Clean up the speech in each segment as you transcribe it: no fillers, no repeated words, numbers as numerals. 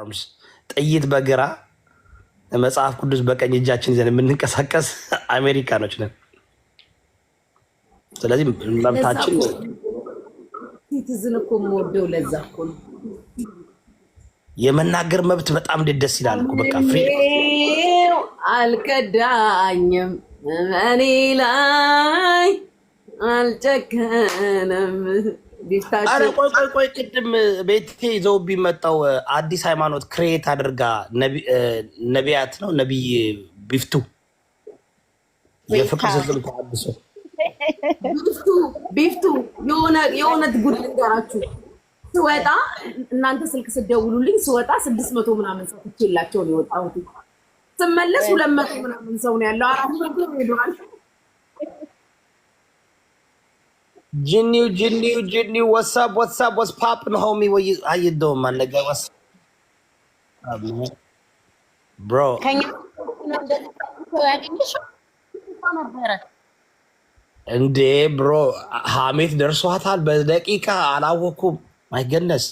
አርምስ ጥይት በግራ መጽሐፍ ቅዱስ በቀኝ እጃችን ይዘን የምንንቀሳቀስ አሜሪካኖች ነን። ስለዚህ መብታችን ሲቲዝን እኮ የምወደው ለዛ እኮ ነው። የመናገር መብት በጣም ደስ ይላል እኮ በቃ ፍሪ አልከዳኝም እኔ ላይ አልጨከነም። አረ ቆይ ቅድም ቤቴ ይዘው ቢመጣው አዲስ ሃይማኖት ክሬት አድርጋ ነቢያት ነው ነቢይ ቢፍቱ የፍቅር ስልም ተሐድሶ ቢፍቱ የሆነ ጉድ ልንገራችሁ። ስወጣ እናንተ ስልክ ስደውሉልኝ ስወጣ 600 ምናምን ሰው ትችላቸው ነው የወጣሁት። ስመለስ 200 ምናምን ሰው ነው ያለው። 400 ሄዷል። Jinny, what's up? What's poppin', homie? How you doing, my nigga? What's up, man? Bro. እንዴ ብሮ ሀሜት ደርሷታል። በደቂቃ አላወኩም። ማይ ገነስ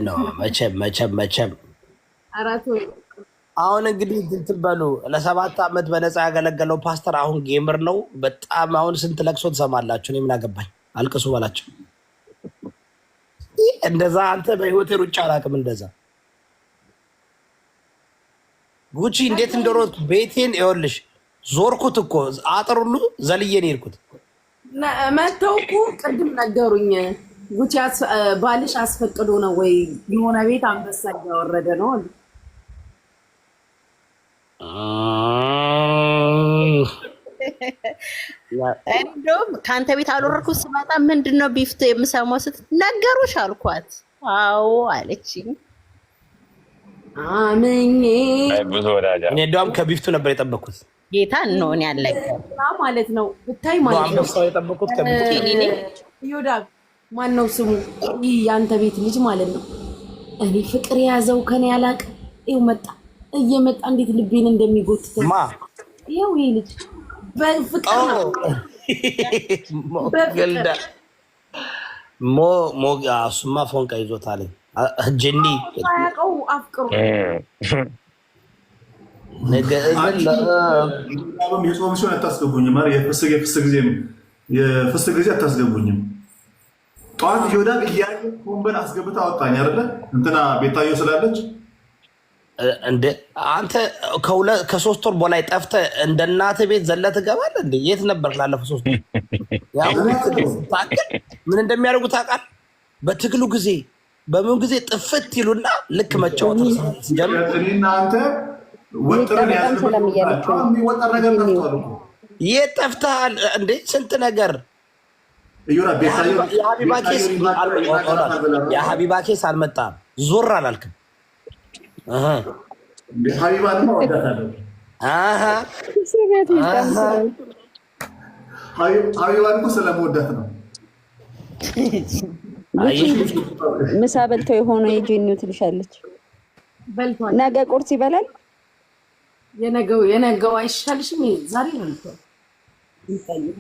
ነው መቼም አሁን እንግዲህ እንትን በሉ ለ7 ዓመት በነፃ ያገለገለው ፓስተር አሁን ጌመር ነው። በጣም አሁን ስንት ለቅሶ ትሰማላችሁ። እኔ ምን አገባኝ? አልቅሱ በላቸው። እንደዛ አንተ በህይወቴ ሩጫ አላውቅም። እንደዛ ጉቺ እንዴት እንደሮጥ ቤቴን ይኸውልሽ ዞርኩት እኮ አጥር ሁሉ ዘልዬ ነው የሄድኩት። መተው እኮ ቅድም ነገሩኝ። ጉቺ ባልሽ አስፈቅዶ ነው ወይ የሆነ ቤት አንበሳ እያወረደ ነው አሉ። እንደውም ከአንተ ቤት አልወረድኩት ስመጣ ምንድነው ቢፍቱ የምሰማው ስትል ነገሩሽ አልኳት። አዎ አለችኝ። አመኝ እኔ እንደውም ከቢፍቱ ነበር የጠበኩት። ጌታ ነው እኔ ያለቀ ማለት ነው ብታይ ማለት ነው የጠበኩት ከቢፍቱ ይወዳ ማን ነው ስሙ? ይህ ያንተ ቤት ልጅ ማለት ነው። እኔ ፍቅር የያዘው ከኔ ያላቅ ይው መጣ እየመጣ እንዴት ልቤን እንደሚጎትት ማ ይው ይሄ ልጅ በፍቅር ነው ገልዳ እሱማ ፎንቃ ይዞታል። ጅኒ ያውቀው አፍቅሩ ነገ የጾም ሲሆን አታስገቡኝም። የፍስግ ጊዜ አታስገቡኝም። ጠዋት ይወዳል እያየ ወንበር አስገብታ አወጣኝ አይደለ እንትና ቤታዮ ስላለች እንደ አንተ ከ3 ወር በላይ ጠፍተህ እንደ እናትህ ቤት ዘለ ትገባለህ እንዴ? የት ነበር ላለፈው 3 ወር? ያው ምን እንደሚያደርጉ ታውቃለህ? በትግሉ ጊዜ በምን ጊዜ ጥፍት ይሉና ልክ መጫወት ሲጀምር እኔና አንተ ወጥረን ያዝነው የሚወጣ ነገር ጠፍቷል እኮ። የት ጠፍተሃል እንዴ? ስንት ነገር የሀቢባ ኬስ አልመጣም። ዞር አላልክም። ሀቢባን እኮ ስለመወዳት ነው። ምሳ በልተው የሆነ የጄኒው ትልሻለች። ነገ ቁርስ ይበላል። የነገው አይሻልሽም? ዛሬ ነው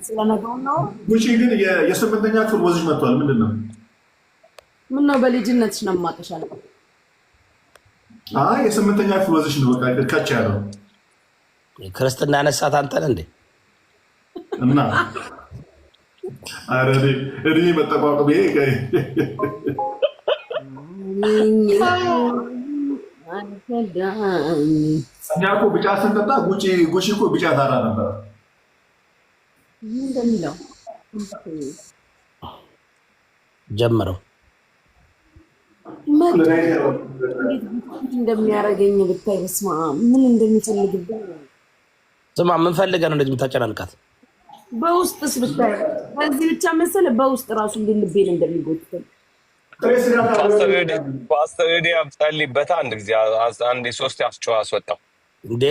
ስለነገው ነው። ጉቺ ግን የ8ኛ ክፍል ወዝሽ መጥቷል። ምንድን ነው? ምነው በልጅነትሽ ነው የማውቅሻል? የ8ኛ ክፍል ወዝሽ ነው በቃ ከቻ ያለው ክርስትና ያነሳት አንተ ነህ እንዴ? እና አረ እኔ መጠቋቋም ይሄ እኛ እኮ ቢጫ ስንጠጣ ጉቺ እኮ ቢጫ ታራ ነበር። እንደሚለው ጀመረው እንደሚያደርገኝ ብታይ በስመ አብ ምን እንደሚፈልግብኝ። ስማ ምን ፈልገህ ነው እንደዚህ የምታጨናንቃት? በውስጥስ ብታይ በዚህ ብቻ መሰለ በውስጥ ራሱ ልቤን እንደሚጎትተኝ ፓስተር ጸልይበት አንድ ጊዜ አንዴ 3 ያስጨዋ አስወጣው እንዴ።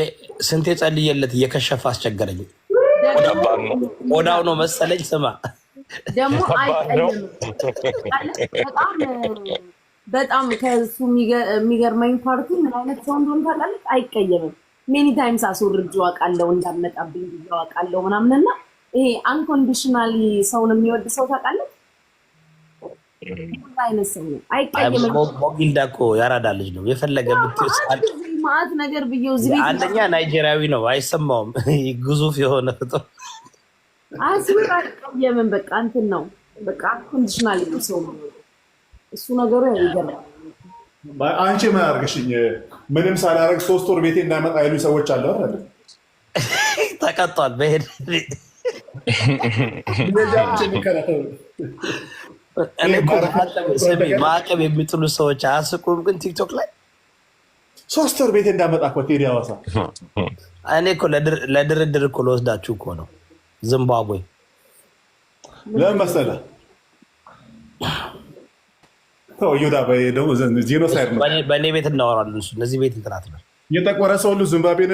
ስንቴ ጸልየለት እየከሸፈ አስቸገረኝ። ወዳው ነው መሰለኝ። ስማ ደግሞ በጣም ከሱ የሚገርመኝ ፓርቲ ምን አይነት ሰው እንደሆነ ታውቃለህ? አይቀየምም። ሜኒ ታይምስ አስወርጄ አውቃለሁ እንዳመጣብኝ ብዬ አውቃለሁ ምናምንና ይሄ አንኮንዲሽናሊ ሰውን የሚወድ ሰው ታውቃለህ? አይነት ሰው ነው። አይቀየምም። ሞጊልዳ እኮ ያራዳ ልጅ ነው። የፈለገ ብትወስድ ማት ነገር ብየው እዚህ ቤት አንደኛ ናይጄሪያዊ ነው፣ አይሰማውም። ግዙፍ የሆነ ፍጡር አስብራ አይቀየምም። በቃ እንትን ነው በቃ ኮንዲሽናል ሰው ነው እሱ ነገሩ ያይገርም። አንቺ ምን አድርገሽኝ ምንም ሳላደርግ 3 ወር ቤቴ እንዳመጣ ያሉ ሰዎች አሉ አይደል? ተቀጧል በሄድ ማዕቀብ የሚጥሉ ሰዎች አያስቁም። ግን ቲክቶክ ላይ 3 ወር ቤቴ እንዳመጣ እኮ ቴዲ ሐዋሳ እኔ እኮ ለድርድር እኮ ለወስዳችሁ እኮ ነው። ዚምባብዌ ለምን መሰለህ? በእኔ ቤት እናወራለን። እነዚህ ቤት እንትናት ነው የጠቆረ ሰው ሁሉ ዚምባብዌ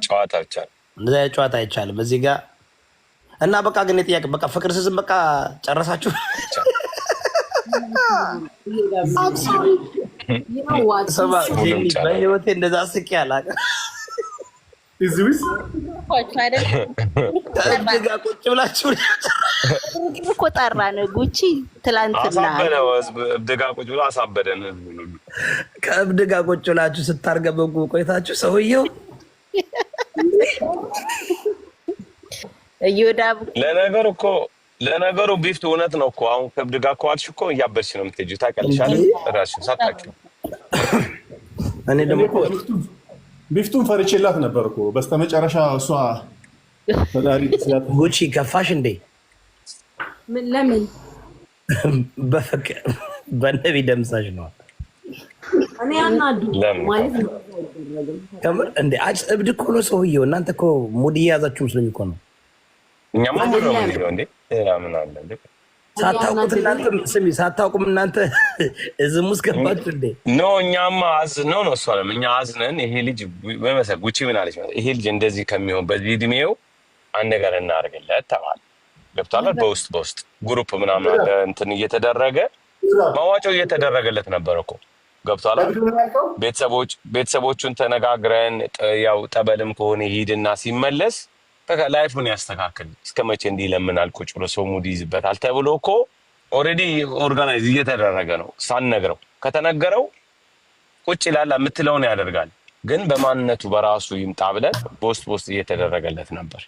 ጨዋታ ብቻ እንደዚያ ጨዋታ አይቻልም እዚህ ጋር እና በቃ ግን የጥያቄ በቃ ፍቅር ስዝም በቃ ጨረሳችሁ? በህይወቴ እንደዛ ስቄ አላውቅም። ከእብድ ጋር ቁጭ ብላችሁ እኮ ጠራን ጉቺ ትላንትና እብድ ጋር ቁጭ ብሎ አሳበደን። ከእብድ ጋር ቁጭ ብላችሁ ስታርገበጉ ቆይታችሁ ሰውየው ለነገሩ ቢፍት እውነት ነው እኮ አሁን ከእብድ ጋር ከዋልሽ እኮ እያበድሽ ነው የምትሄጂው። ታውቂያለሽ አይደል? እራስሽን ሳታውቂው እኔ ደግሞ ቢፍቱን ፈርቼላት ነበር እኮ በስተመጨረሻ እሷ ፈጣሪ ጉቺ ከፋሽ እንዴ? ምን ለምን በነቢ ደምሳሽ ነው እኔ አናዱ ማለት ነው እንዴ? እብድ እኮ ነው ሰውየው። እናንተ እኮ ሙድ እየያዛችሁ መስሎኝ እኮ ነው። እኛማ ሙድ ነው የምንለው እንዴ? ምን አለ እንዴ? ሳታውቁት እናንተ ስሚ፣ ሳታውቁም እናንተ እዝም ውስጥ ገባችሁ እንዴ? ኖ እኛማ አዝነው ነው እሷ አለም እኛ አዝነን ይሄ ልጅ በመሰል ጉቺ ምን አለች ማለት ይሄ ልጅ እንደዚህ ከሚሆን በዚህ እድሜው አንድ ነገር እናደርግለት ተባለ። ገብቷል። በውስጥ ግሩፕ ምናምን አለ እንትን እየተደረገ ማዋጮው እየተደረገለት ነበር እኮ ገብቷል። ቤተሰቦቹን ተነጋግረን ያው ጠበልም ከሆነ ሂድና ሲመለስ ላይፉን ያስተካክል እስከ መቼ እንዲህ ለምናል ቁጭ ብሎ ሰው ሙድ ይይዝበታል ተብሎ እኮ ኦልሬዲ ኦርጋናይዝ እየተደረገ ነው። ሳንነግረው ከተነገረው ቁጭ ይላል የምትለውን ያደርጋል። ግን በማንነቱ በራሱ ይምጣ ብለን ቦስት እየተደረገለት ነበር።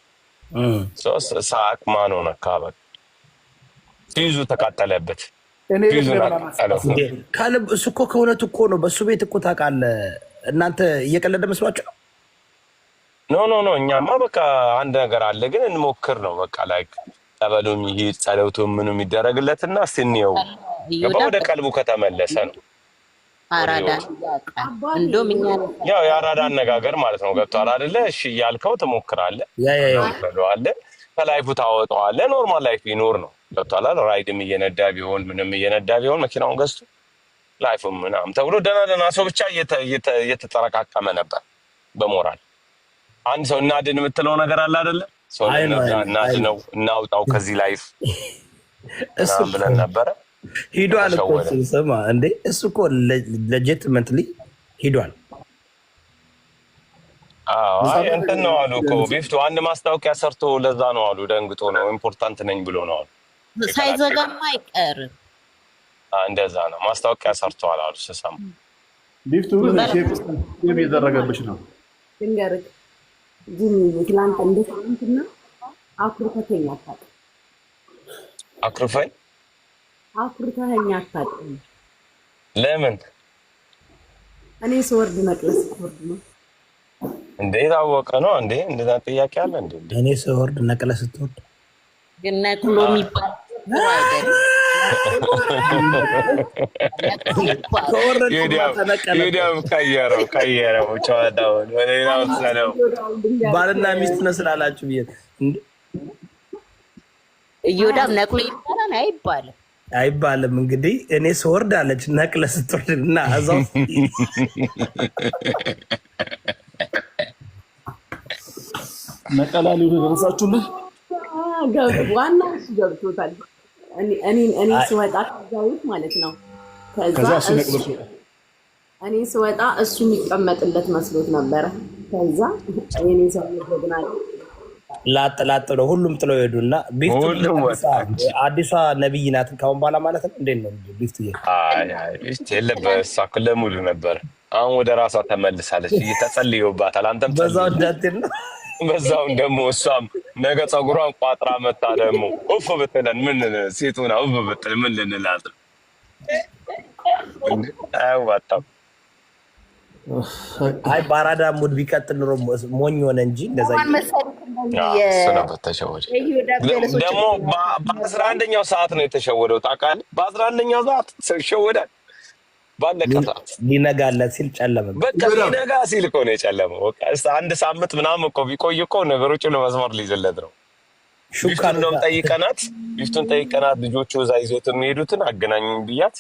ሳቅ ማን ሆነ ካበቅ ይዙ ተቃጠለበት። እሱ እኮ ከእውነቱ እኮ ነው። በእሱ ቤት እኮ ታውቃለህ። እናንተ እየቀለደ መስሏቸው ነው። ኖ እኛማ በቃ አንድ ነገር አለ ግን እንሞክር ነው በቃ ላይክ ጠበሉም ይሄድ ጸሎቱ ምንም ይደረግለትና ስንየው ወደ ቀልቡ ከተመለሰ ነው። አራዳ እንደውም እኛ ያው የአራዳ አነጋገር ማለት ነው። ገብቷል አይደለ? እሺ እያልከው ትሞክራለህ፣ ትበለዋለህ፣ ከላይፉ ታወጣዋለህ። ኖርማል ላይፍ ይኖር ነው። ገብቷል አይደል? ራይድም እየነዳ ቢሆን ምንም እየነዳ ቢሆን መኪናውን ገዝቶ ላይፉም ምናምን ተብሎ ደህና ሰው ብቻ እየተጠረቃቀመ ነበር በሞራል አንድ ሰው እናድን የምትለው ነገር አለ አይደለ? ሰው እናድነው እናውጣው ከዚህ ላይፍ ብለን ነበረ። ሂዷል እኮ ስማ እንዴ እሱ እኮ ሌጂትመንትሊ ሂዷል። እንትን ነው አሉ እኮ ቢፍቱ አንድ ማስታወቂያ ሰርቶ ለዛ ነው አሉ ደንግጦ ነው ኢምፖርታንት ነኝ ብሎ ነው አሉ። ሳይዘጋማ አይቀርም እንደዛ ነው ማስታወቂያ ሰርተዋል አሉ ስሰማ። ቢፍቱ የሚደረገብሽ ነው ድንገርክ ግን ትላንት እንደታንትና አኩርተኛ አታውቅም። አኩርተኛ አታውቅም። ለምን? እኔ ስወርድ መቅለስ ወርድ ነው እንዴ? ታወቀ ነው እንዴ? እንደዛ ጥያቄ አለ እንዴ? እኔ ስወርድ ነቅለህ ስትወርድ ግን ነቅሎ የሚባል ቀየረው ጨዋታውን ወደሌላ ወሰደው። ባልና ሚስት ነው ስላላችሁ ብዬ እዮዳብ ነቅሎ ይባላል አይባልም። እንግዲህ እኔ ስወርድ አለች ነቅለህ ስትወርድ እና እዛው ነቀላ ሊሆን ደረሳችሁልህ። ዋናው እሱ ገብቶታል። እኔ ስወጣ ከዛውት ማለት ነው። ከዛ እኔ ስወጣ እሱ የሚቀመጥለት መስሎት ነበረ። ከዛ እኔ ሰው ይገናል ላጥ ነው ሁሉም ጥለው ሄዱና አዲሷ ነብይ ናት ካሁን በኋላ ማለት ነው። እንዴት ነው ቢፍት የለበሳ ለሙሉ ነበር። አሁን ወደ ራሷ ተመልሳለች። እየተጸልዩባታል። አንተም በዛውን ደግሞ እሷም ነገ ፀጉሯን ቋጥራ መታ ደግሞ ኡፍ ብትለን ምን ሴቱና ኡፍ ብትል ምን ልንላት ነው? አያዋጣም። አይ ባራዳ ሙድ ቢቀጥል ኖሮ ሞኝ ሆነ እንጂ እንደዛ ደግሞ በ11ኛው ሰዓት ነው የተሸወደው። ታውቃለህ? በ11ኛው ሰዓት ይሸወዳል። ባለቀ ሰዓት ሊነጋለት ሲል ጨለመ። በቃ ሊነጋ ሲል እኮ ነው የጨለመው። በቃ አንድ ሳምንት ምናምን እኮ ቢቆይ እኮ ነገሮችን ለመስመር ሊይዝለት ነው። ቢፍቱን ጠይቀናት ልጆቹ እዛ ይዞት የሚሄዱትን አገናኙኝ ብያት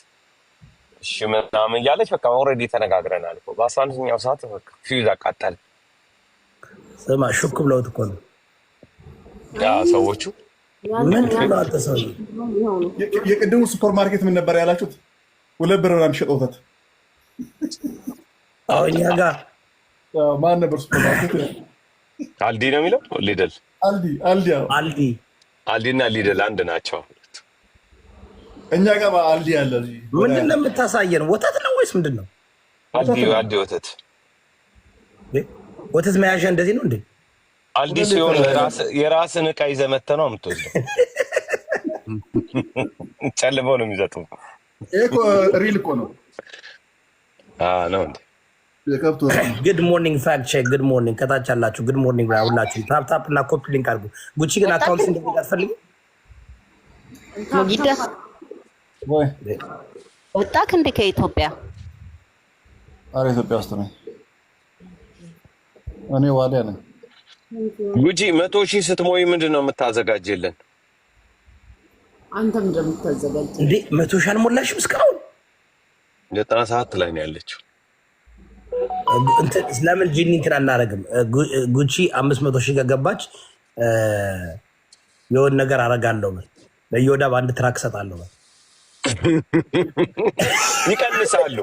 እሺ ምናምን እያለች በቃ ኦልሬዲ ተነጋግረናል እኮ። በ11ኛው ሰዓት በቃ ፊውዝ አቃጠለ። ስማ ሹክ ብለውት እኮ ነው ያ ሰዎቹ። የቅድሙ ሱፐር ማርኬት ምን ነበር ያላችሁት? 2 ብር ነው የሚሸጠው ወተት። አዎ እኛ ጋር ማን ነበር ሱፐር ማርኬት? አልዲ ነው የሚለው ሊደል። አልዲ እና ሊደል አንድ ናቸው። እኛ ጋር አልዲ አለ። ምንድን ነው የምታሳየን? ወተት ነው ወይስ ምንድን ነው? አልዲ ወተት መያዣ እንደዚህ ነው እንዴ? አልዲ ሲሆን የራስን ዕቃ ይዘህ መተህ ነው የምትወስደው። ጨልመው ነው የሚሰጡ። እኮ ሪል እኮ ነው ነው እንዴ? ጉድ ሞርኒንግ ፋክት ቼክ። ጉድ ሞርኒንግ ከታች አላችሁ። ጉድ ሞርኒንግ ሁላችሁ ታፕ እና ኮፒ ሊንክ አድርጉ። ጉቺ ግን አካውንት እንደዚህ አትፈልጊም? ሙጊዳ ወጣክ እንደ ከኢትዮጵያ? ኧረ ኢትዮጵያ ውስጥ ነኝ እኔ። ዋሊያ ነኝ። ጉቺ 100,000 ስትሞይ ምንድን ነው የምታዘጋጅልን? አንተም እንደምታዘጋጅ እንዴ? 100,000 አልሞላሽም እስካሁን? 90 ሰዓት ላይ ነው ያለችው። ለምን ጂኒ እንትን አናደርግም? ጉቺ 500,000 ከገባች የሆነ ነገር አደርጋለሁ። ለዮዳ በአንድ ትራክ እሰጣለሁ። ይቀንሳሉ።